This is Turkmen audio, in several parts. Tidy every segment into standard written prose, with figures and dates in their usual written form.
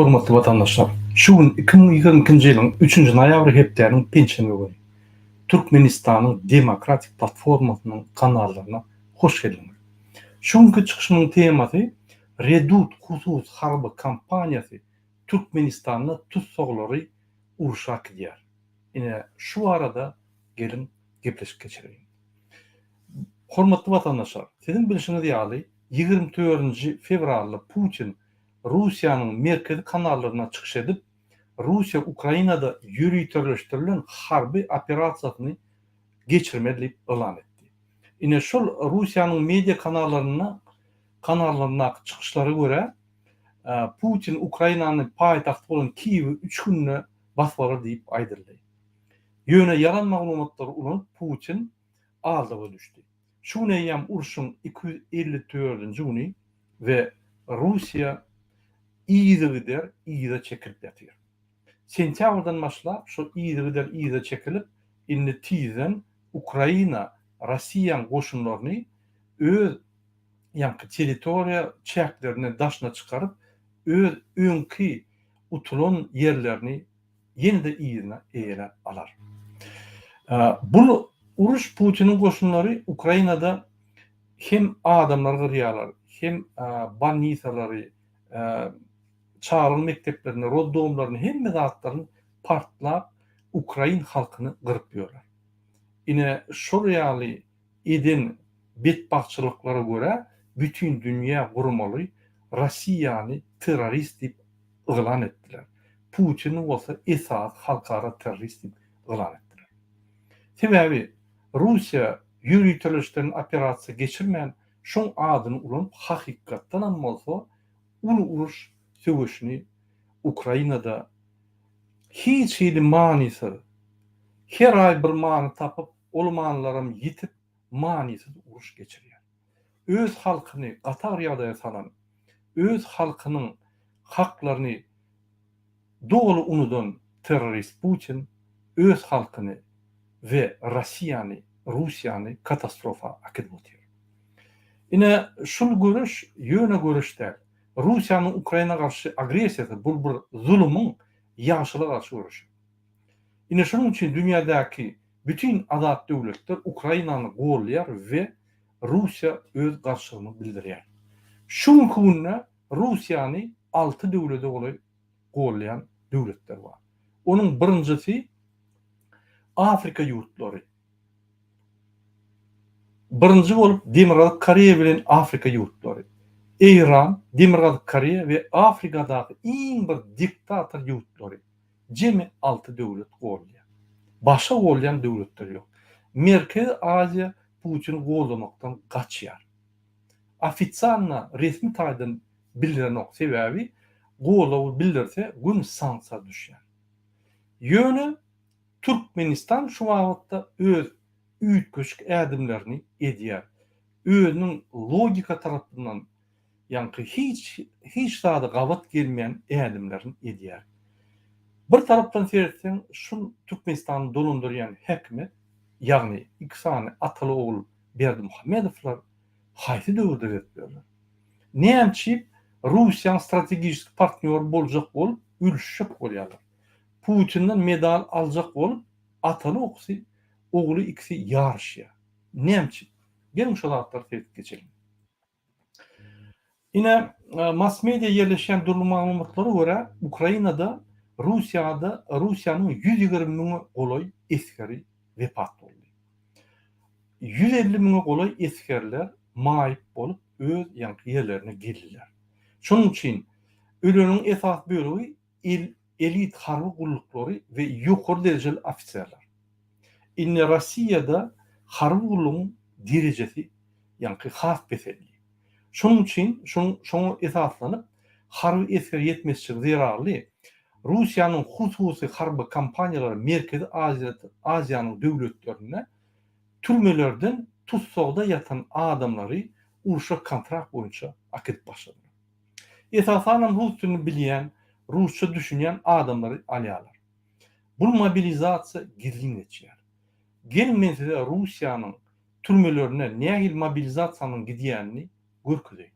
Hormatly vatandaşlar, şu gün 2022 ýylyň 3-nji noýabry hepdeniň pençemi güni. Türkmenistanyň Demokratik Platformasynyň kanallaryna hoş geldiňiz. Şu günkü çykyşynyň temasy Redut husus harby kampaniýasy Türkmenistanyň tutsaglary urşak diýär. Ine şu arada gelin gepleşip geçirelim. Hormatly vatandaşlar, sizin bilişiňiz ýaly 24 fevralda Putin Russiýanyň merkezi kanallaryna çykyş edip, Russiýa Ukrainada ýürütürleşdirilen harby operasiýasyny geçirmeli diýip elan etdi. Ine şol Russiýanyň media kanallarına çykyşlara göre Putin Ukrainanyň paýtagty bolan Kiýewi 3 günne basip alar diýip aýdyldy. Ýöne yalan maglumatlar ulanyp Putin aldyga düşdi. Şu näýem uruşyň 254-nji güni we Russiýa ýygyda çekilip ýatyr. Sentýabrdan başlap şu ýygyda çekilip, indi tizen Ukraina Rossiýanyň goşunlaryny öz ýanky territoriýa çäklerine daşna çykaryp, öz öňki utulan ýerlerini ýene-de ýygyna eýele alar. Bu uruş Putinin goşunlary Ukrainada hem adamlar gyrýarlar, hem bannisalary, çağrıl mekteplerini, roddomlaryny, hemme zatlaryny partlap Ukrain halkyny gyryp ýörler. Ine şol ýaly eden betbagçylyklara göre bütün dünýä gurmaly Rossiýany terrorist diýip elan etdiler. Putin bolsa esas halkara terrorist diýip elan etdiler. Sebebi Russiýa ýürütüleşdiren operasiýa geçirmeýän şoň adyny ulanyp hakykatdan hem bolsa ulu uruş söwüşini Ukrainada hiç hili manysy, her ay bir many tapyp, ol manlarym ýitip manysyz uruş geçirýär. Öz halkyny gatar ýagdaýa salan, öz halkynyň haklaryny dogry unudan terrorist Putin öz halkyny we Russiýany katastrofa akyp otýar. Ine şol görüş ýöne görüşde Russiýanyň Ukraina garşy agresiýasy bu bir zulümüň ýaşylyga garşy görüşi. Ine şonuň üçin dünýädäki bütün azat döwletler Ukrainany gollaýar we Russiýa öz garşylygyny bildirýär. Şu günne Russiýany 6 döwlete gollaýan döwletler bar. Onuň birinjisi Afrika ýurtlary. Birinji bolup Demirgazyk Koreýa bilen Afrika ýurtlary. İran, Demirgazyk Koreýa we Afrikadaky iň bir diktator ýurtlary. Jemi 6 döwlet gollaýar. Başga gollaýan döwletler ýok. Merkezi Aziýa Putin gollamakdan gaçýar. Ofitsialna resmi taýdan bildiren sebebi gollawy bildirse gün sanksiýa düşýär. Ýöne Türkmenistan şu wagtda öz üýtgeçik ädimlerini edýär. Özüniň logika tarapyndan ýanky hiç zady gabat gelmeýän ädimlerini edýär. Bir tarapdan sertsen şu Türkmenistany dolandyrýan häkmet, ýagny iki ataly ogul Berdimuhammedowlar haýsy döwürde etdiler. Näçip Russiýanyň strategik partner boljak bolup ülüşip bolýarlar. Putin'den medal aljak bolup ataly ogly ikisi ýarşýar. Näçip? Gelin şol atlar tetip geçelim. Ine mass media yerleşen durly maglumatlara göre Ukrainada Russiýanyň 120 000 golay eskeri wepat boldy. 150 000 golay eskerler maýyp bolup öz ýanky ýerlerine geldiler. Şonuň üçin öleniň esas bölegi elit harby gullukları we ýokary derejeli ofisiýerler. Inne Rossiýada harby gullugyň derejesi ýanky has beselli. Şonuň üçin şoňa esaslanyp harby esker ýetmezçi zerarly Russiýanyň hususy harby kampaniýalary Merkezi Aziýanyň döwletlerine türmelerden tutsagda ýatan adamlary uruşa kontrakt boýunça akyp başladylar. Esasan Rusyany bilýän, Rusça düşünýän adamlary alýarlar. Bu mobilizasiýa gizlin geçýär. Gelin men size Russiýanyň türmelerine nähil mobilizasiýanyň gidýänini görkezeyim.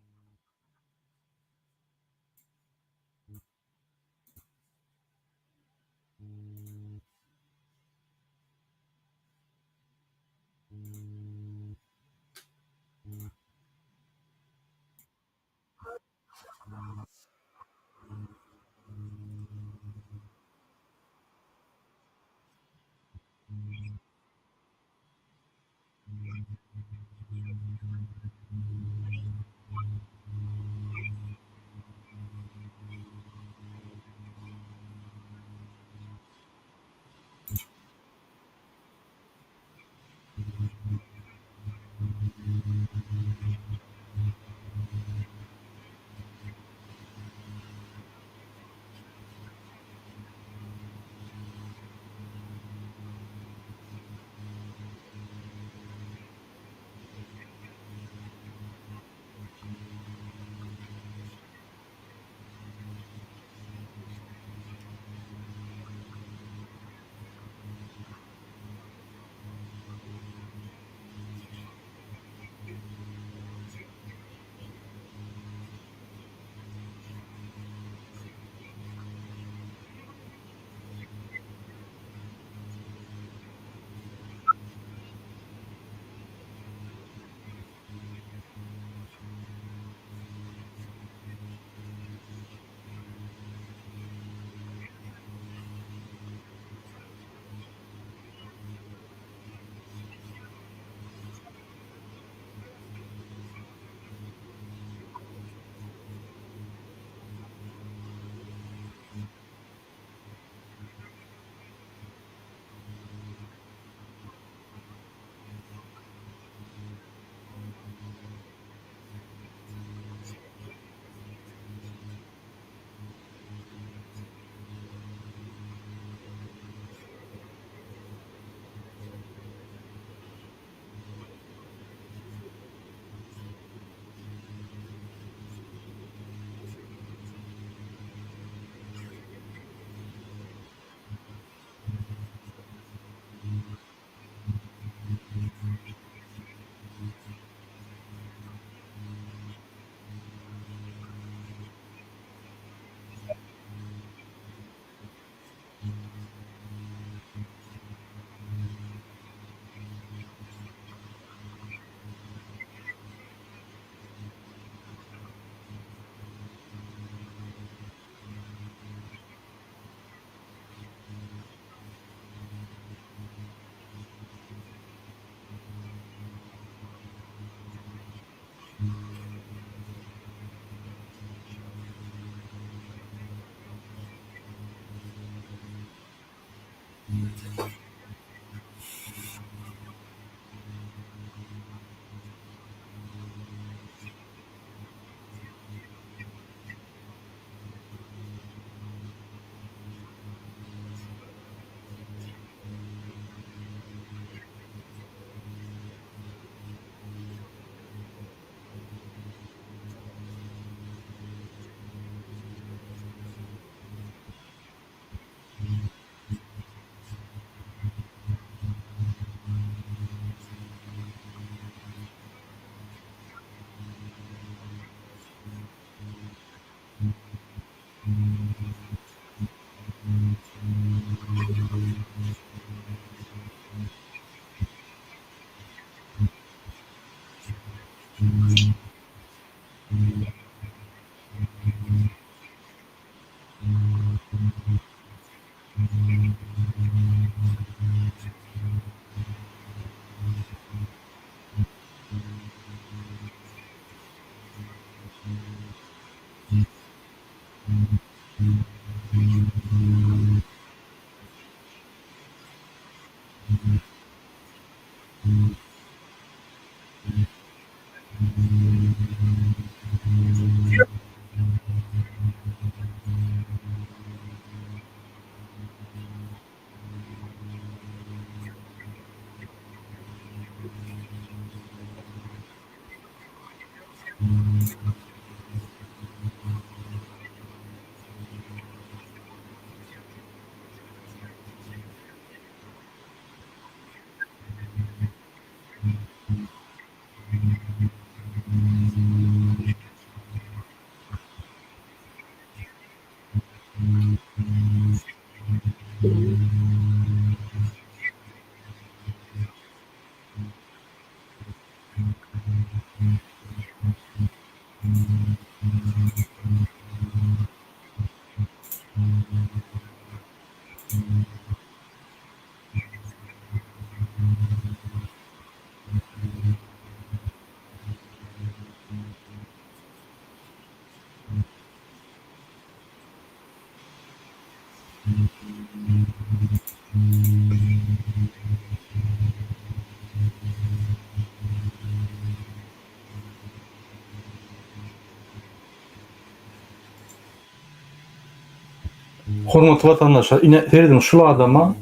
Hormatly vatandaşlar, ine Feridun şul adama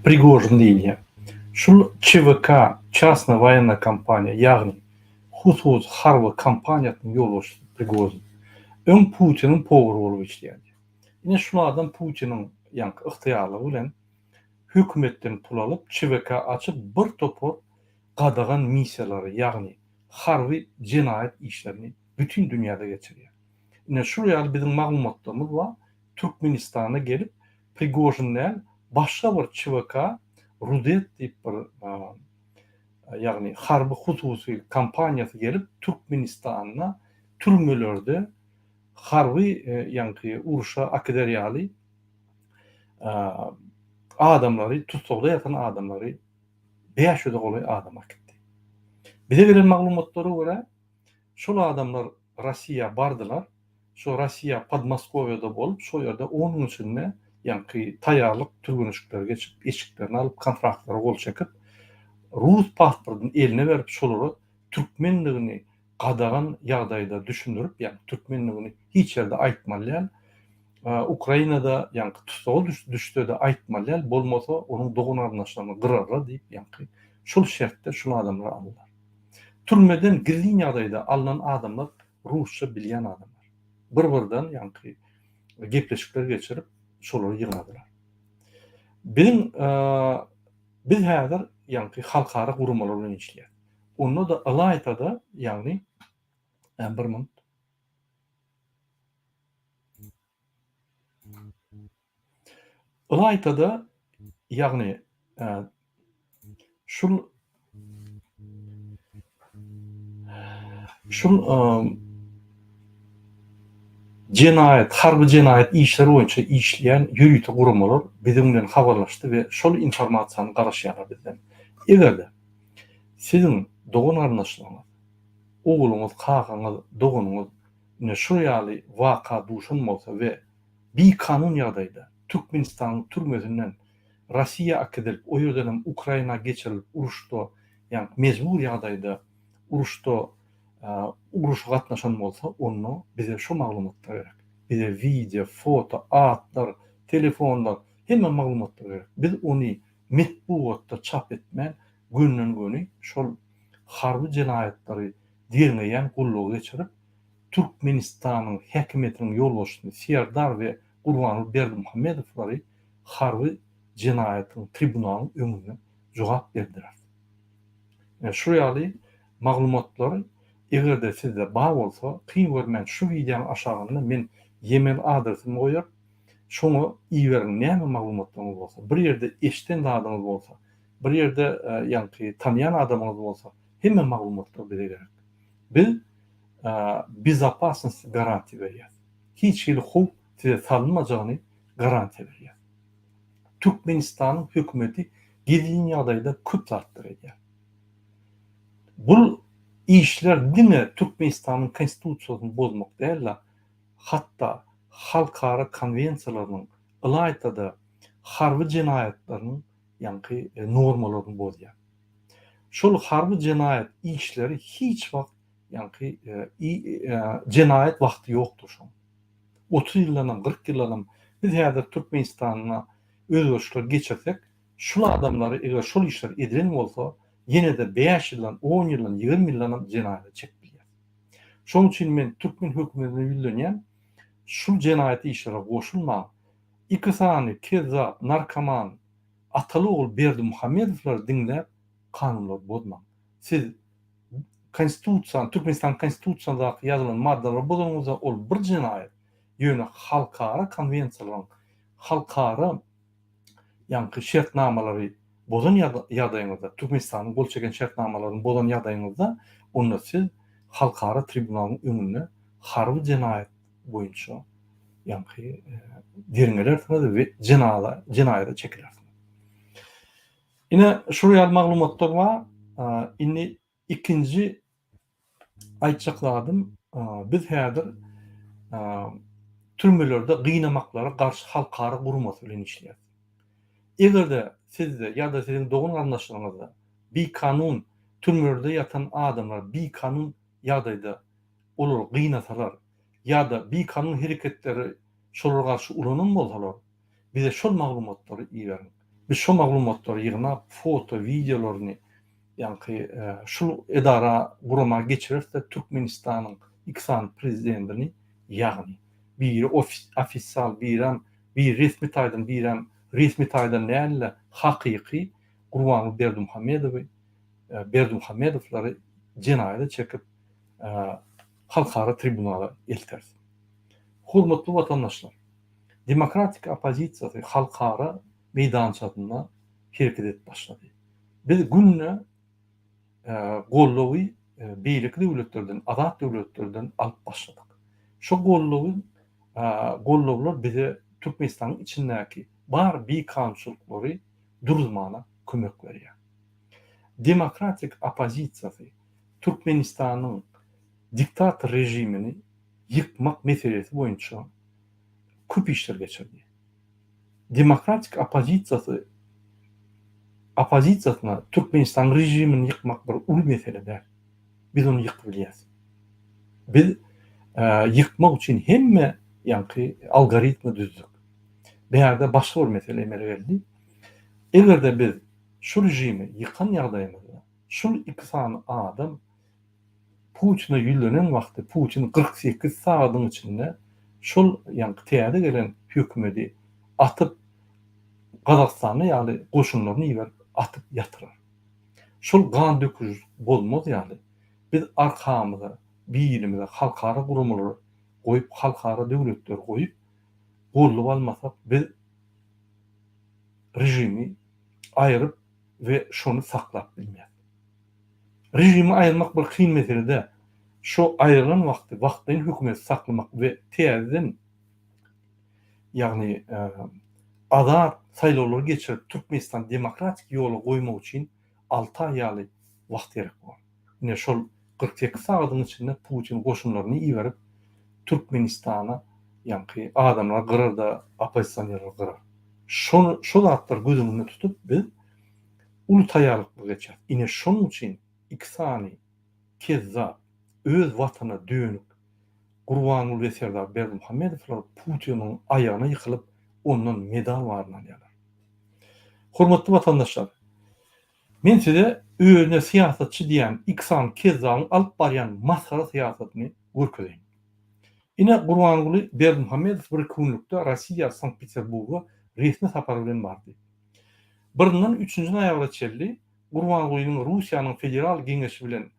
Prigojin diýilýär. Şul ÇVK, Çasna Военная kompaniýa, ýagny husus harby kompaniýasynyň ýolbaşçysy Prigojin. Öň Putinin powry bolup işleýär. Ine şul adam Putinin ýanky yktyýarlygy bilen hökümetden pul alyp ÇVK açyp bir topor gadagan missiýalary, ýagny harby jinayet işlerini bütün dünýäde geçirýär. Ine şol ýaly biziň maglumatlarymyz bar. Türkmenistana gelip Prigojin'den başka bir ÇVK Rudet diýip bir ýagny harby hususy kompaniýasy gelip Türkmenistana türmelerde harby ýanky uruşa akderýaly adamlary, tutsakda ýatan adamlary 500 goly adam akitdi. Bize beren maglumatlara görä şol adamlar Rossiýa bardylar. Şu Rossiýa Podmoskowyada bolup, şo ýerde onun içinde ýanky taýýarlyk türgünüşlikler geçip, eşiklerini alıp, kontraktlary gol çekip, Rus pasportyny eline berip, şolary türkmenligini gadagan ýagdaýda düşünürip, ýani türkmenligini hiç ýerde aýtmalýar, Ukrainada ýanky tutsagy düştüde aýtmalýar, bolmasa onuň dogun arnaşlaryny gyrarlar diýip, ýanky şol şertde şol adamlar aldylar. Türmeden girdiň ýagdaýda alynan adamlar Rusça bilýän adamlar. Bir-birden ýanky gepleşikler geçirip şolary ýygnadylar. Biz häzir ýanky halkara gurumlar bilen işleýär. Onda da Alaytada ýagny bir minut. Alaytada ýagny şul jinayet, harby jinayet işleri boýunça işleýän ýürüýte gurumlar biziň bilen habarlaşdy we şol informasiýany garaşýarlar bizden. Egerde siziň dogun arnaşlaryňyz, ogluňyz, kakaňyz, dogunuňyz şu ýaly waka duşan bolsa we bir kanun ýagdaýda Türkmenistanyň türmesinden Rossiya akidilip, o yerden Ukrayna geçirilip, uruşda, yani mecbur ýagdaýda uruşda uruşa gatnaşan bolsa, onu bize şu maglumatlar gerek. Bize video, foto, atlar, telefonlar, hemme maglumatlar gerek. Biz onu metbuatda çap etmän günden güni şol harby jinayetleri diýilmeýän gullugy geçirip, Türkmenistanyň häkimetiniň ýolbaşçysy Serdar we Gurbanuly Berdimuhamedowlary harby jinayetin tribunalyň öňünde jogap berdiler. Şu ýaly maglumatlar egerde sizde bar bolsa, kyn görmän şu videonyň aşagynda men e-mail adresimi goýar. Şoňa iýerin näme maglumatlaryňyz bolsa, bir ýerde eşden adamyz bolsa, bir ýerde ýa-ni tanıyan adamyz bolsa, hemme maglumatlar bize gerek. Biz безопасность garanti berýär. Hiç hili howp size salynmajagyny garanti berýär. Türkmenistanyň hökümeti gidin ýagdaýda köp zatlar edýär. Bu işler diňe Türkmenistanyň konstitusiýasyny bozmak däl, hatda halkara konwensiýalarynyň ılaýtada harby jinayetlarynyň ýa-ni normalaryny bozýar. Şol harby jinayet işleri hiç wagt ýa-ni jinayet wagty ýokdur şoň. 30 ýyldan 40 ýyldan biz häzir Türkmenistanyna özgörüşler geçirsek, şol adamlary eger şol işler edilen bolsa, ýene de 5 ýyldan, 10 ýyldan, 20 ýyldan jinayet çekilýär. Şoň üçin men Türkmen hökümetine bildirýän, şu jinayet işlere goşulma, iki sany kezzap, narkoman, ataly oğul Berdimuhamedowlar diňläp kanunlar bozmak. Siz konstitusiýa, Türkmenistan konstitusiýasynda ýazylan maddalar bozulmagy ol bir jinayet. Ýöne halkara konwensiýalaryň, halkara ýa-ni şertnamalary bozan ýagdaýynda, Türkmenistanyň bol çeken şertnamalaryny bozan ýagdaýynda, onda siz halkara tribunalyň öňünde harby jinayet boýunça ýa-ni diriňelersiňiz we jinayete çekilersiniz. Ine şu ýaly maglumatlar bar. Inni ikinji aýtjakladym. Biz häzir türmelerde gynnamaklara karşı halkara gurulmasy bilen işleýär. Egerde sizde ýa-da siziň dogun gardaşlaryňyzda bir kanun türmelerde ýatan adamlar bir kanun ýagdaýda olar gynnasalar ýa-da bir kanun hereketleri şolara garşy ulanan bolsalar, bize şol maglumatlary iýerin. Biz şol maglumatlary ýygnap, foto, videolaryny ýa-ni şol edara gurama geçirirse Türkmenistanyň iksan prezidentini ýagny bir ofisial bir resmi taýdan birem resmi taýdan näle hakyky Gurbanuly Berdimuhamedowlary jinayete çekip halkara tribunala elterdi. Hurmatly watandaşlar, demokratik opozisiýa halkara meýdançasynda hereket etip başlady. Biz günne gollawy beýlik döwletlerden, azat döwletlerden alyp başladyk. Şo gollawlar bize Türkmenistanyň içindäki bar bir kanunçylykları durulmana kömek berýär. Demokratik opozisiýa Türkmenistanyň diktator rejimini yıkmak meselesi boyunca köp işler geçirdi. Demokratik opozisiýasyna Türkmenistan rejimini yıkmak bir ulu mesele der. Biz onu yıkabiliriz. Biz yıkmak için hemme ýa-ni algoritmi düzdük. Beýerde başga bir mesele emele geldi. Egerde biz şu rejimi yıkan ýagdaýymyzda şol iki sany adam Putin'e ýüllenen wagty Putin 48 saatyň içinde şol ýa-ni täze gelen hökümeti atyp Gazakstany ýaly goşunlaryny ýerip atyp ýatyrar. Şol gan döküş bolmaz ýaly. Biz arkamyza, biýilimize halkara gurumlary goýup, halkara döwletler goýup, gollap almasak biz rejimi aýryp we şonu saklap bilmeýär. Rejimi aýrmak bir kyn meselede, şo aýrylan wagtdan hökümet saklamak we täzeden ýagny azat saýlawlar geçirip Türkmenistan demokratik ýola goýmak üçin 6 ay ýaly wagt gerek bar. Ine şol 48 saatyň içinde Putin goşunlaryny iýerip Türkmenistana ýa-ni adamlar gyrarda, opozisiýonерler gyrar. Şol zatlar gözüňde tutup biz ulu taýýarlykly geçer. Ine şonuň üçin iksany, kezzap, öz watana dönük Gurbanuly we Serdar Berdimuhamedowlar Putiniň aýagyna ýykylyp ondan medal baryny alýarlar. Hormatly watandaşlar, men size özüne siýasatçy diýen iksan kezzapyň alyp barýan maskara siýasatyny görkezeýin. Ine Gurbanuly Berdimuhamedow bir günlükde Rossiýa Sankt-Peterburga resmi sapar bilen bardy. 1-den 3-nji noýabra çelli Gurbanulyň Russiýanyň federal geňeşi bilen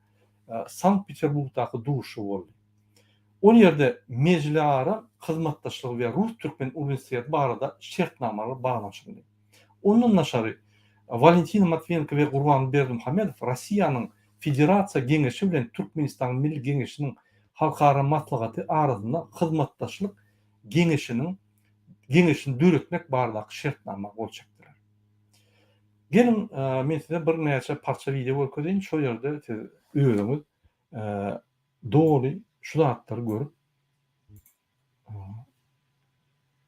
Sankt-Peterburgdaky duşy boldy. O ýerde mejlislara hyzmatdaşlygy we Rus türkmen universiteti barada şertnamalar baglanşyny. Ondan naşary Valentina Matviyenko we Gurbanuly Berdimuhamedow Rossiýanyň federasiýa geňeşi bilen Türkmenistan Milli Geňeşiniň halkara matlaгаty arasynda hyzmatdaşlyk geňeşini döretmek baradaky şertnama boljakdylar. Gelin men size bir näçe parça video görkezeýin. Şo ýerde siz özüňiz dogry şu zatlary görüp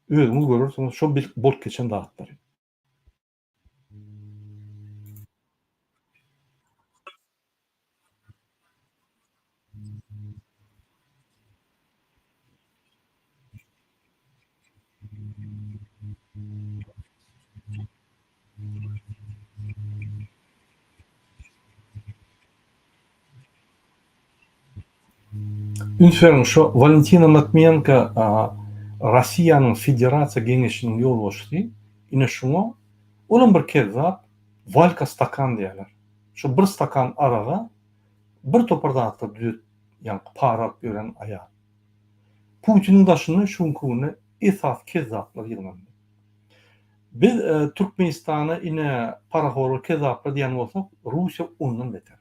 özüňiz görürsiňiz şo bir bolup geçen zatlar. Ünsüň şo Valentina Matviyenko Rossiýanyň federasiýa geňeşiniň ýolbaşçysy. Ine şoňa olam bir kezzap valka stakan diýerler. Şo bir stakan araga bir topar zatlar düzet, ýani parat beren aýa. Putiniň daşyny şunkuny esas kezzaplar ýyrmandy. Biz Türkmenistana ine parahory kezzaplar diýen bolsak, Russiýa ondan beter.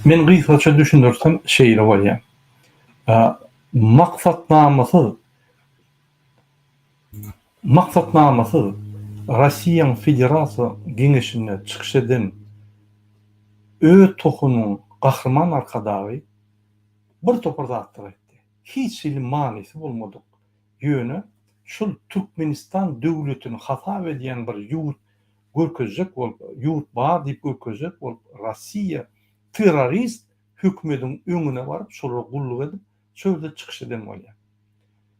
Men gysgaça düşündirsem şeýle bolýar. Maksatnamasy Rossiýanyň federasiýa geňeşine çykyş eden öz tohunyň gahrman arkadagy bir topar zatlar etdi. Hiç il manysy bolmadyk. Ýöne şol Türkmenistan döwletini hata edýän bir ýurt görkezjek bolup, ýurt bar diýip görkezjek bolup, Rossiýa terrorist hökümetiň öňüne baryp şolara gulluk edip, şöyle çykyş eden bolýar.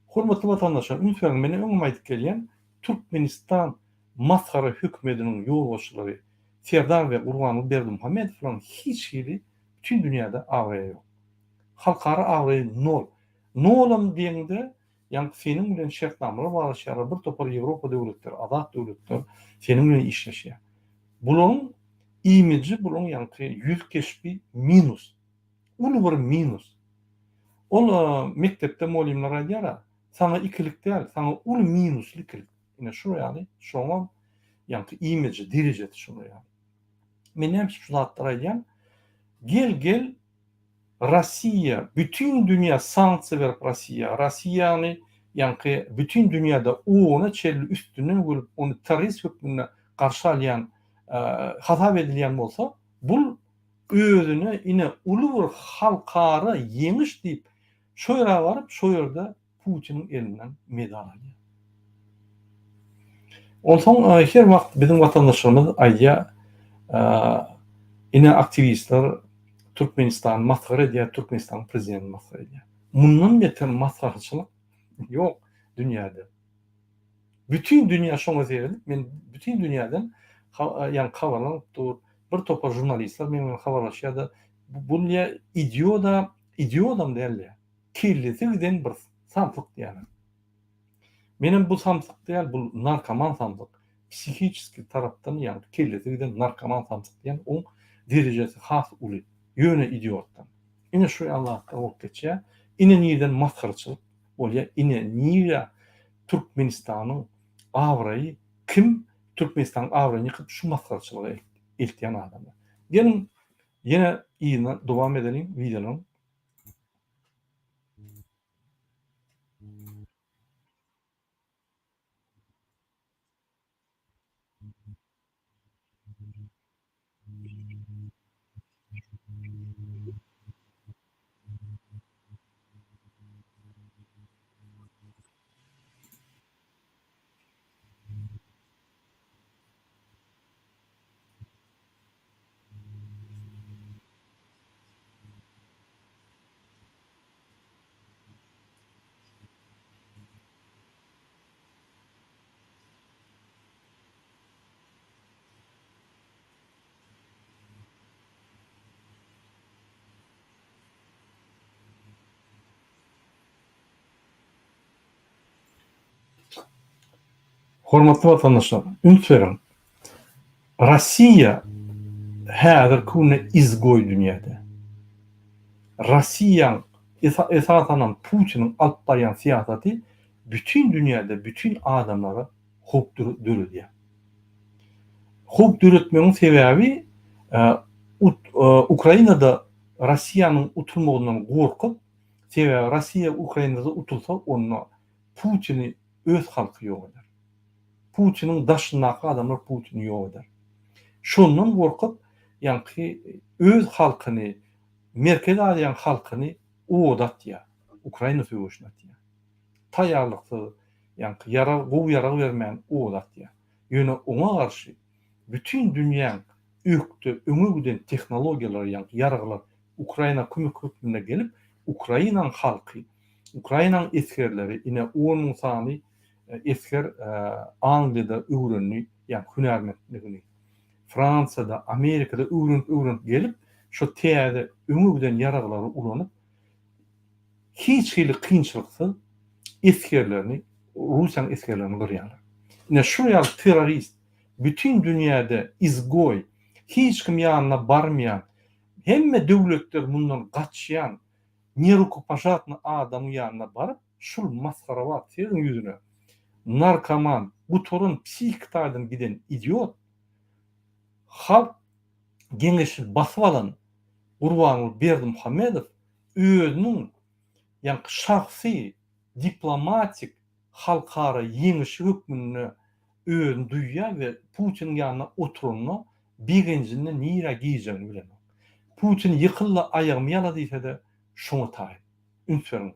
Hormatly watandaşlar, ünsüň meni öňüme aýdyp gelýän Türkmenistan maskara hökümetiniň ýolbaşçylary Serdar we Gurbanuly Berdimuhamedowlaryň hiç biri bütün dünýäde agry ýok. Halkara agry nol. Nolam diýende ýani seniň bilen şertnamalar baglaşýar, bir topar Ýewropa döwletleri, azat döwletler seniň bilen işleşýär. Bularň imiji, bularň ýani ýüz geçbi minus. Ulu bir minus. Ol mektepde molimler aýdýar, sana ikilik däl, sana ulu minuslik. Ine şu ýani şoňa yani imece, direjeti şunu yani. Men hem şu zatlar aýdýan, gel Rossiya, bütün dünya sanksiýa berip Rossiýany ýanky bütün dünyada ona çelli üstüne bolup onu terörist hökmüne garşy alýan, hasap edilýän bolsa, bul özüne ine uly bir halkara ýeňiş diýip şo ýere baryp şo ýerde Putiniň elinden medal alýar. Olsaň her wagt bizim watandaşlarymyz aýdýar, ine aktivistler Türkmenistan masgar edýär, Türkmenistan prezidenti masgar edýär. Mundan beter masgarçylyk ýok dünýäde. Bütün dünya şoňa seredip, men bütün dünýäden ýani habarlanyp dur. Bir topa jurnalistler meniň habarlaşýardy. Bu idiodam däldi. Kirlizigden bir samsyk diýär. Menim bu samsyk däl, bu narkoman samsyk. Psikiçiski tarapdan ýani kirlizigden narkoman samsyk diýen o derejesi has uly. Ýöne idiotdan. Ine şu Allah'a ol geçýär. Ine nirden masgarçylyk bolýar. Ine nirä Türkmenistanyň awraýy kim Türkmenistan awraýy ýykyp şu masgarçylygy eltýän adamlar. Gelin ýene ýyna dowam edelim videonuň. Hormatly watandaşlar, üns beriň. Rossiýa häzir kune izgoý dünýäde. Rossiýa esasanan Putiniň alyp barýan siýasaty bütün dünýäde bütün adamlara hok dürüdýär. Hok dürütmegiň sebäbi Ukrainada Rossiýanyň utulmagynyň gorkup, sebäbi Rossiýa Ukrainada utulsa onu Putini öz halky ýok eder. Putiniň daşyndaky adamlar Putini ýok eder. Şondan gorkup, ýanky öz halkyny, Merkel adyan halkyny odatýar. Ukraina söwüşine atýar. Taýýarlykly, ýanky ýarag bermän odatýar. Ýöne oňa garşy bütün dünýäň öňe giden tehnologiýalar, ýanky ýaraglar Ukraina kömek hökmüne gelip, Ukrainaň halky, Ukrainaň eskerleri, ine 10.000 sany esker Angliýada öwrenli, ýani hünärmetligini, Fransada, Amerikada öwrenip gelip, şo täze öňe giden ýaraglary ulanyp, hiç hili kynçylyksy eskerlerini, Russiýanyň eskerlerini görýärler. Ine şu ýaly terrorist, bütün dünýäde izgoý, hiç kim ýanyna barmaýan, hemme döwletler mundan gaçýan, nerukopajatny adamy ýanyna baryp, şul maskara serin ýüzüne narkoman, bu torun psihiktadan giden idiot, halk geňeşi basyp alan Gurbanuly Berdimuhammedow özüniň ýanky şahsy, diplomatik, halkara ýeňişi hökmüne özüni duýýar we Putin ýanyna oturanyna birinjinde nire giýjegini bilenok. Putin ýykylla aýagymy ýala diýse-de şoňa taýy. Ünsüň.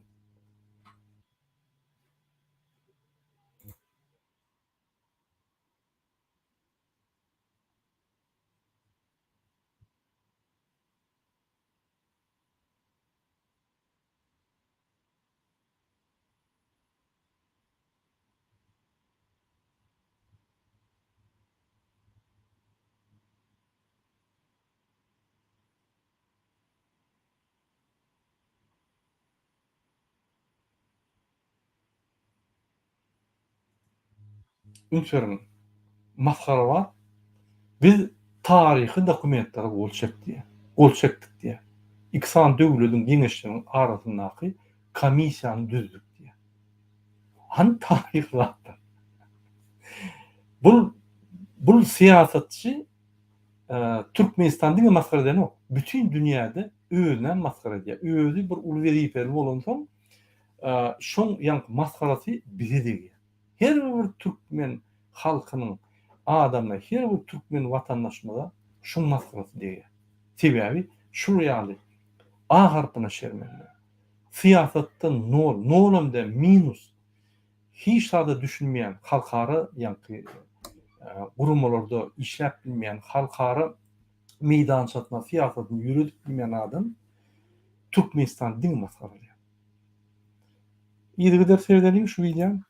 Ünsüň. Maskara bar. Biz taryhy dokumentlere gol çekdik diye. İksan döwletiň geňeşliginiň arasyndaky komissiýany düzdük diye. Han taryh zatlar. Bu Bu siyasetçi Türkmenistan diňe maskara eden o. Bütün dünyada özüne maskara diýär. Özü bir ulu wezipeli bolan soň şoň ýanky maskarasy bize diýär. Her bir türkmen halkynyň adamna, her bir türkmen watandaşyna şoň maskarasy diýär. Sebäbi şu ýaly A harpyna şermenler. Siýasatda nolumda minus hiç sada düşünmeýän halkara ýanky gurumlarda işläp bilmeýän halkara meýdançatma siýasatyny ýürütip bilmeýän adam Türkmenistan diň maskara diýär. Ýygyder sevdeli şu bilýän.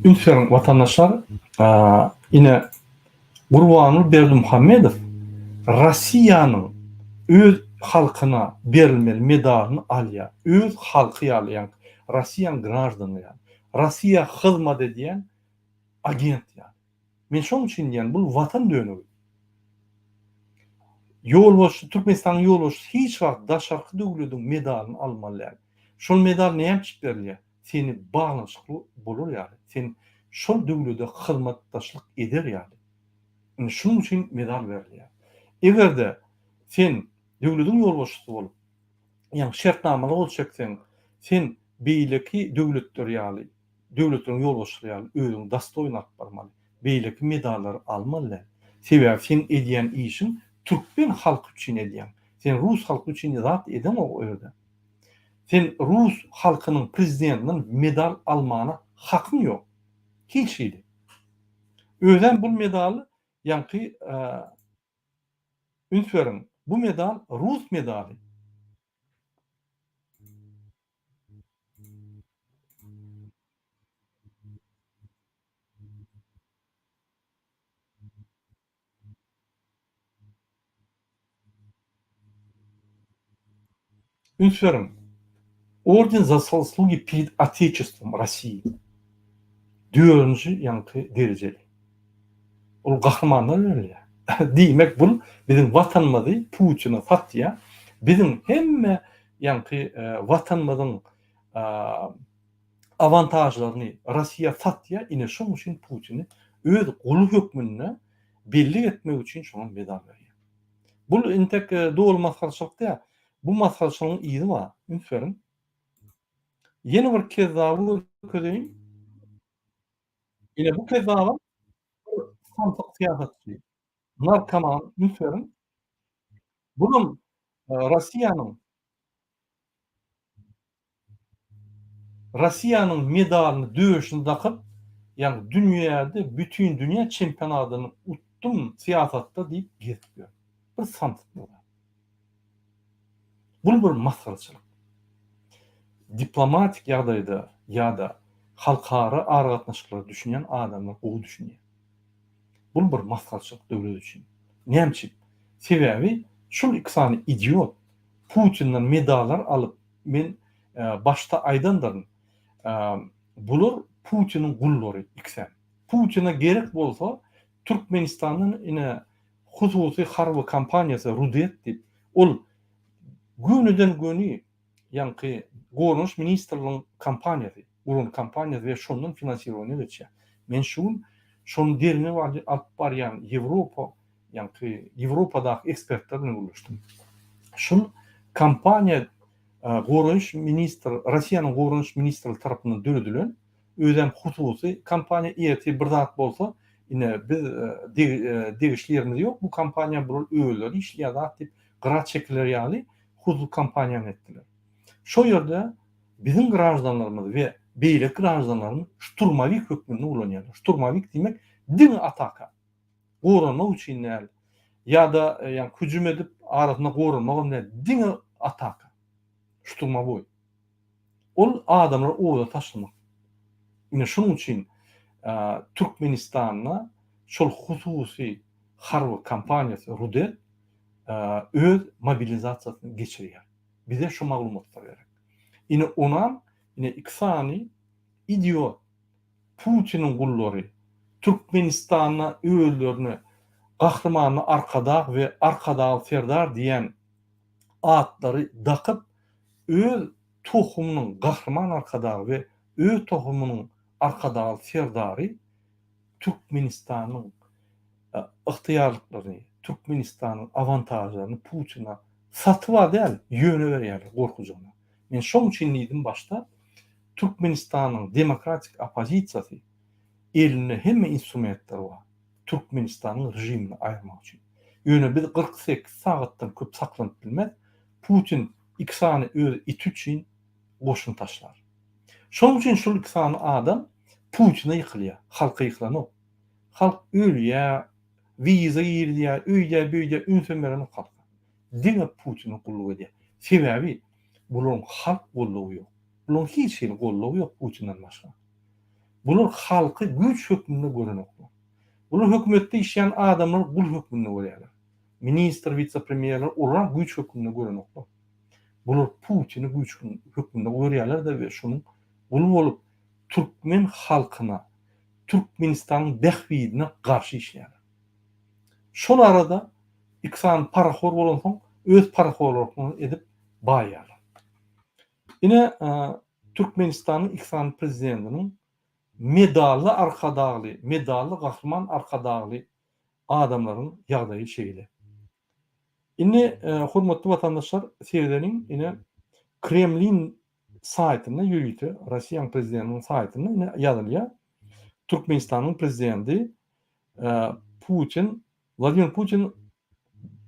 Ünferin watandaşlar ine Gurbanul Berdimuhammedow Rossiýanyň öz halkyna berilmeli medalyny alýar. Öz halky ýaly, Rossiýanyň grajdany ýaly. Rossiýa hyzmat edýän agent ýaly. Men şoň üçin diýen bu watan dönügi. Ýolbaşçy Türkmenistanyň ýolbaşçy hiç wagt daşarky döwletiň medalyny almaly. Şol medal näme için berilýär? Seni baglanşykly bolar ýaly. Sen şol döwlete hyzmatdaşlyk eder ýaly. Şoň üçin medal berilýär. Egerde sen döwletiň ýolbaşçysy bolup, ýa şertnamaly bolsaň, sen beýleki döwletler ýaly, döwletiň ýolbaşçysy ýaly özüň dastoýny alyp barmaly. Beýleki medallary almaly. Sebäbi sen edýän işiň Türkmen halky üçin edýän. Sen Rus halky üçin zat edem o ýerde. Sen Rus halkynyň prezidentinden medal almana hakyň ýok. Hiç şeýle. Özem bu medaly ýanky Ünferin bu medal Rus medaly. Ünferin Орден за заслуги перед Отечеством России. 4-nji ýanky derejeli. Ol gahrymanlar berilýär. Diýmek bul biziň watanymyzy Putin'e satýar. Biziň hemme ýanky watanymyzyň avantajlaryny Rossiýa satýar. Ine şoň üçin Putin'i öz guly hökmüne belli etmek üçin şoňa medal berýär. Bul intek dogry maskarçylykda bu maskarçylygyň ýyly bar. Ünferin yeni bir kez daha bu ködeyin yine bu kez daha santyk siýasatçy. Narkoman, müferin. Bunun Rossiýanyň medalyny döwüşini takyp, ýani dünýäde bütün dünýä çempionatyny utdum siýasatda diýip gezip bir santyk bu. Bu bir maskarçylyk. Diplomatik ýagdaýda ýa-da halkara aragatnaşyklary düşünýän adamlar o düşünýär. Bu bir maskarçylyk döwlet üçin. Näme üçin? Sebäbi şol ikisany idiot Putin'den medallar alyp men başta aýdandyr. Bular Putin'in gullary ikisi. Putin'e gerek bolsa Türkmenistanyň ine hususy harby kampaniýasy Rudet diýip ol günüden güni ýanky Gorunç ministrligiň kampaniýasy, urun kampaniýasy we şondan finansirowanie geçýär. Men şonu derine alyp barýan Ýewropa, ýanky Ýewropadaky ekspertler bilen görüşdim. Şol kampaniýa Gorunç ministr, Rossiýanyň Gorunç ministrligi tarapyndan döredilen özem hususy kampaniýa ýeti bir zat bolsa, ine biz degişlerimiz ýok. Bu kampaniýa bu öýleri işleýär diýip gyra çekler ýaly husus kampaniýa etdiler. Şo ýerde bizim grajdanlarymyz we beýle grajdanlaryň şturmawik hökmüne ulanýarlar. Şturmawik diýmek din ataka. Goranmak üçin näl? Ya da yani hücum edip arasına goranmak näl? Din ataka. Şturmawy. Ol adamlar orada taşlamak. Ine şonuň üçin Türkmenistanyna şol hususy harby kampaniýasy Rudet öz mobilizasiýasyny geçirýär. Bize şu maglumatlar berýär. Ine onan iksany idiot Putinin gullary Türkmenistanyna öýlerini gahrymanyny arkada we arkadagy Serdar diýen atlary dakyp öz tohumynyň gahrman arkadagy we öz tohumynyň arkadagy Serdary Türkmenistanyň ıhtiyarlıklaryny, Türkmenistanyň avantajlaryny Putina satyp alýar, ýöne berýär gorkujagyna. Men şoň üçin diýdim başda, Türkmenistanyň demokratik opozisiýasy eline hemme instrumentler bar. Türkmenistanyň rejimini aýyrmak üçin. Ýöne biz 48 sagatdan köp saklanyp bilmez. Putin iksany öz iti üçin goşun taşlar. Şoň üçin şol iksany adam Putin'e ýykylýar, halka ýyklanok. Halk ölýär, wiza ýerdiýär, öýde ünsünmerine halk. Diňe Putin'i gulluk edýär. Sebäbi bular halk gullugy ýok. Bular hiç şey gullugy ýok Putin'den başga. Bular halky güç hökmünde görenoklar. Bular hökümetde işleyen adamlar gul hökmünde görýärler. Minister, vice-premierler olar güç hökmünde görenoklar. Bular Putin'i güç hökmünde görýärler de we şonuň gul bolup Türkmen halkyna, Türkmenistanyň behwidine garşy işleýär. Şol arada iksan parahor bolan soň öz parahorlaryny edip baýýarlar. Ine Türkmenistanyň iksan prezidentiniň medally arkadagly, medally gahrman arkadagly adamlaryň ýagdaýy şeýle. Ine hormatly watandaşlar, Serdar'ın ine Kremlin saytyna ýürüýdi, Russiýanyň prezidentiniň saytyna ine ýazylýar. Türkmenistanyň prezidenti Putin, Vladimir Putin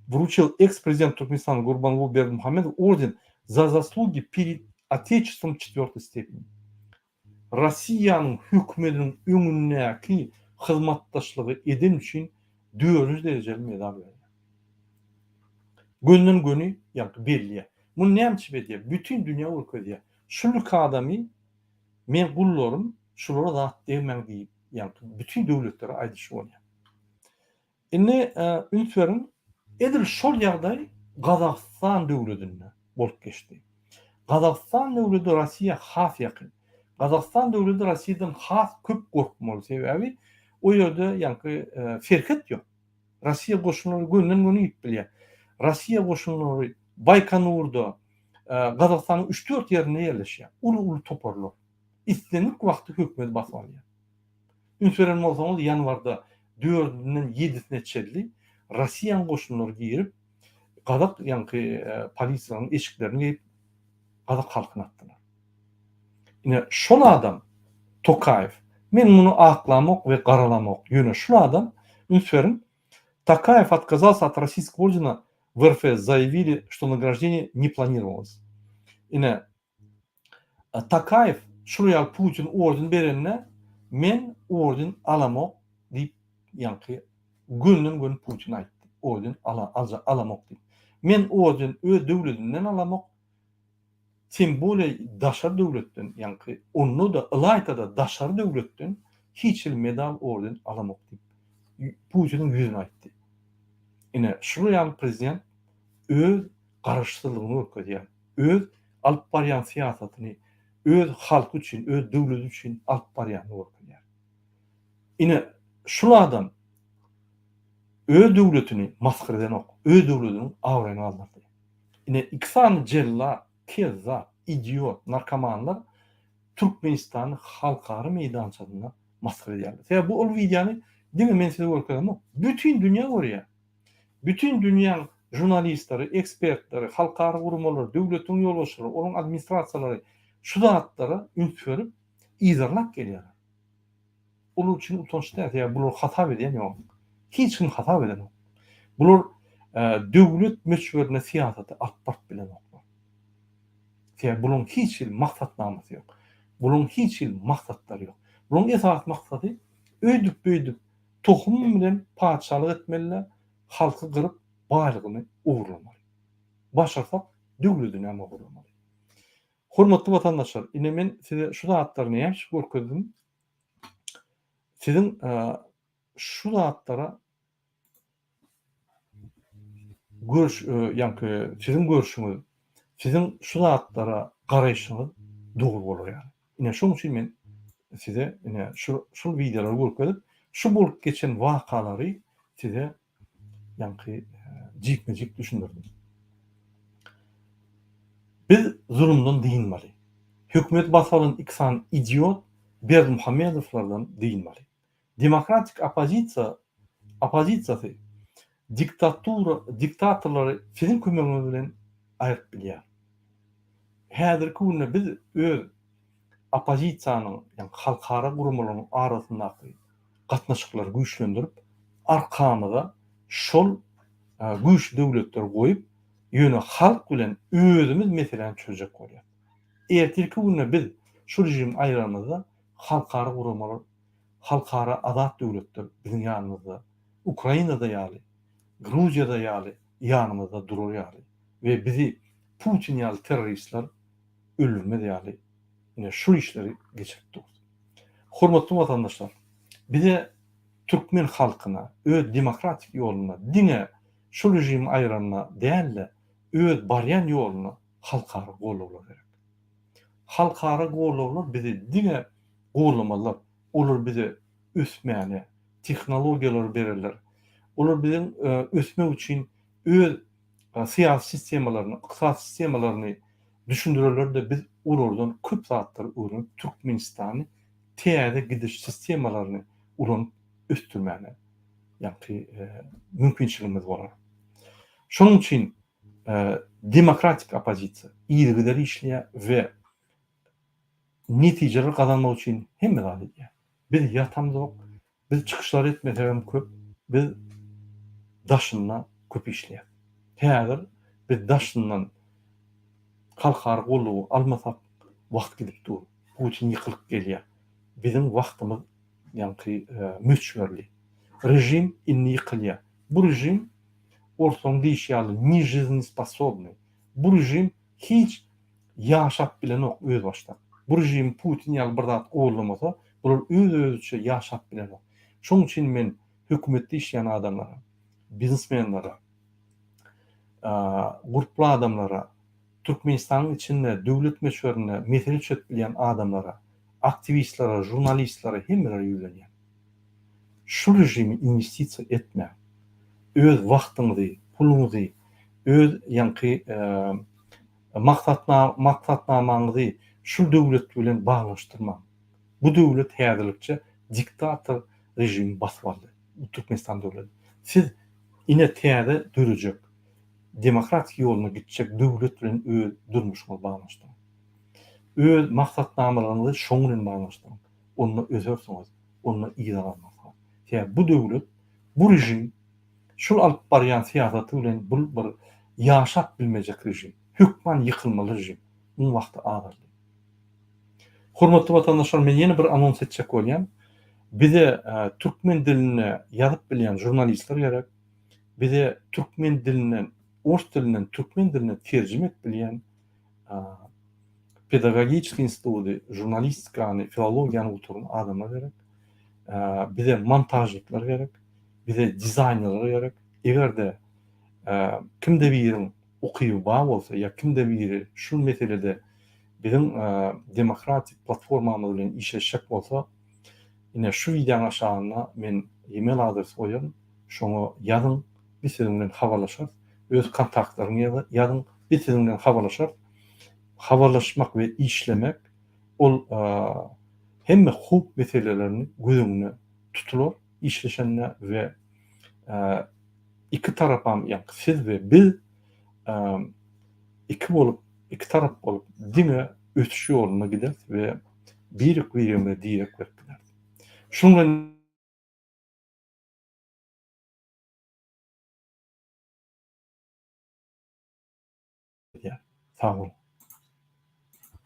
вручил экс-президенту Туркменистана Гурбангулу Бердымухамедову орден за заслуги перед Отечеством 4-й степени. Россияның hükümetinin öňündäki hyzmatdaşlygy eden üçin 4-nji derejeli medal berdi. Gönden göni berilýär. Bu näme diýär? Bütün dünýä urkadýar. Şunuka adamy men gullarym şulara zat diýmän diýip, bütün döwletlere aýdyş bolýar. Indi ünsürin edil şol ýagdaý Gazaqstan döwletine bolup geçdi. Gazaqstan döwleti Rossiýa has ýakyn. Gazaqstan döwleti Rossiýadan has köp gorkmaly sebäbi o ýerde ferket ýok. Rossiýa goşunlary gönden göni ýitip bilýär. Rossiýa goşunlary Baykonurda, Gazaqstanyň 3-4 ýerine ýerleşýär. Ulu toparlar. İstenlik wagty hökümet basyp alýar. Ünsürin bolsaňyz ýanwarda 4-den 7-sine çeldi. Rossiýanyň goşunlary girip Gazak polisiýanyň eşiklerini geyip Gazak halkyna atdylar. Ine şol adam Tokayev, men muny aklamak we garalamak ýöne şol adam ünsürin Tokayev отказался от российского ордена в РФ, заявили, что награждение не планировалось. Ine Tokayev şuraya Putin orden berenne men orden alamak diýip gönden gön Putin aýtdy. Orden alamak diýip. Men orden öz döwletinden alamak, tim bole daşar döwletden, onu da Ilaytada daşar döwletden hiç medal orden alamak diýip Putin'in ýüzüne aýtdy. Ine şuraya prezident öz garaşsyzlygyny ökdýär. Öz alyp barýan siýasatyny öz halk üçin, öz döwlet üçin alyp barýan ökdýär. Ine şol adam öz döwletini maskar edenok, öz döwletiniň awraýyny aldyrdy. Ine iksan jella, keza, idiot, narkomanlar Türkmenistanyň halkary meýdançasyna maskar edýärler. Sebäbi bu ol wideony diňe men size görkezdim. Bütün dünýä görýär. Bütün dünýäň jurnalistleri, ekspertleri, halkary gurumlar, döwletiň ýolbaşçylary, olaň administrasiýalary şu zatlara üns berip izarlap gelýär. Ol üçin utançly ýa bular hata edýän ýok. Hiç kim hata eden ýok. Bular döwlet meşgulüne siýasaty alyp barp bilen oklar. Sebäbi bular hiç maksatnamasy ýok. Bunun hiç maksatları yok. Bunun esas maksadı öýdüp büýdüp tohum bilen padşalyk etmeliler, halky gyryp baýlygyny ugrulmaly. Başarsak döwletini hem ugrulmaly. Hormatly watandaşlar, ine men size şu zatlaryny näme görkezdim? Sizin şu zatlara sizin görüşüňiz, sizin şu zatlara garaýşyňyz dogry bolar ýaly. Ine şoň üçin men size ine şu videolary görkezip, şu bolup geçen wakalary size jikme-jik düşündirdim. Biz zulümden diýilmeli. Hökümet basalan iksan idiot Berdimuhamedowlardan diýilmeli. Demokratik opozisiýasy diktatorlary sizin kömegiňiz bilen aýryp bilýär. Häzirki günde biz öz opozisiýanyň, halkara gurumlaryň arasyndaky gatnaşyklary güýçlendirip, arkamyza şol güýçli döwletleri goýup, ýöne halk bilen özümiz meseleni çözjek bolýar. Ertirki günde biz şu rejim aýramyzda halkara gurumlar, halkara azat döwletler biziň ýanymyzda, Ukrainada ýaly, Gruziýada ýaly ýanymyzda durar ýaly we bizi Putin ýaly terroristler öldürmedi ýaly. Ine şu işleri geçirip durdy. Hormatly watandaşlar, bize Türkmen halkyna öz demokratik ýoluna, diňe şu rejim aýranyna dälle, öz barýan ýoluna halkara gollawlar gerek. Halkara gollawlar bizi diňe gollamalar, olar bize ösmäne tehnologiýalar bererler. Olar biziň ösmek üçin öz siýasy sistemalaryny, ykdysat sistemalaryny düşündirerler de biz olardan köp zatlary öwrenip Türkmenistany täze gidiş sistemalaryny uranyp östürmäne mümkinçiligimiz bolar. Şonuň üçin demokratik opozisiýa ýygyları işleýär we netijeler kazanmak üçin hemme zat edýär. Biz ýatamyz ok, biz çykyşlar etmesek hem köp, biz daşyndan köp işleýär. Häzir biz daşyndan halkara gollaw almasak wagt gidip dur. Putin ýykylyp gelýär. Bizim wagtymyz müçberli. Rejim inni ýykylýar. Bu rejim ortaň diýişýärli ni жизнеспособный. Bu rejim hiç ýaşap bilen ok öz başda. Bu rejim Putin ýaly bir zat gollamasa, bular öz-özüçe ýaşap bilen ok. Şoň üçin men hökümetde işleýän adamlara, biznesmenlere, gurply adamlara, Türkmenistanyň içinde döwlet meşwerine mesele çözüp bilýän adamlara, aktivistlere, jurnalistlere hemmeleri ýülenýär. Şu rejimi investisiýa etme. Öz wagtyňyzy, puluňyzy, öz maksatnamaňyzy şu döwlet bilen baglaşdyrma. Bu döwlet häzirlikçe diktator rejimi basyp aldy. Türkmenistan döwleti. Siz ine täze dörejek, demokratik ýoluna gitjek döwlet bilen öz durmuşyňyzy baglaşdyr. Öz maksatnamalaryňyzy şoň bilen baglaşdyr. Onu özörsiňiz, onu ýygyra almasyňyz. Bu döwlet, bu rejim şol alyp barýan siýasaty bilen bu bir ýaşap bilmejek rejim, hökmen ýykylmaly rejim. Bu wagty agyrdy. Hormatly watandaşlar, men ýene bir anons etjek bolýan. Bize türkmen diline yazıp bilen jurnalistler gerek. Bize türkmen dilinden, Ors dilinden türkmen diline tercüme bilen pedagogik instituty, jurnalistikany, filologiýany ulturan adamlar gerek. Bize montajnikler gerek. Bize dizaýnerler gerek. Egerde kimde biriň okyýy bar bolsa, ýa kimde biri şu meselede bizim demokratik platformamyz bilen işleşek bolsa, ine şu videoň aşagyna men e-mail adresy goýarym. Şoňa ýazyň, biz siziň bilen habarlaşar. Öz kontaktlaryňy ýazyň, biz siziň bilen habarlaşar. Habarlaşmak we işlemek ol hemme hukuk meselelerini gözüňde tutular, işleşenler we iki tarapam, siz we biz iki tarap bolup diňe ötüş ýoluna gider we bir-birine diýerek beripler. Şoňa sağ olun.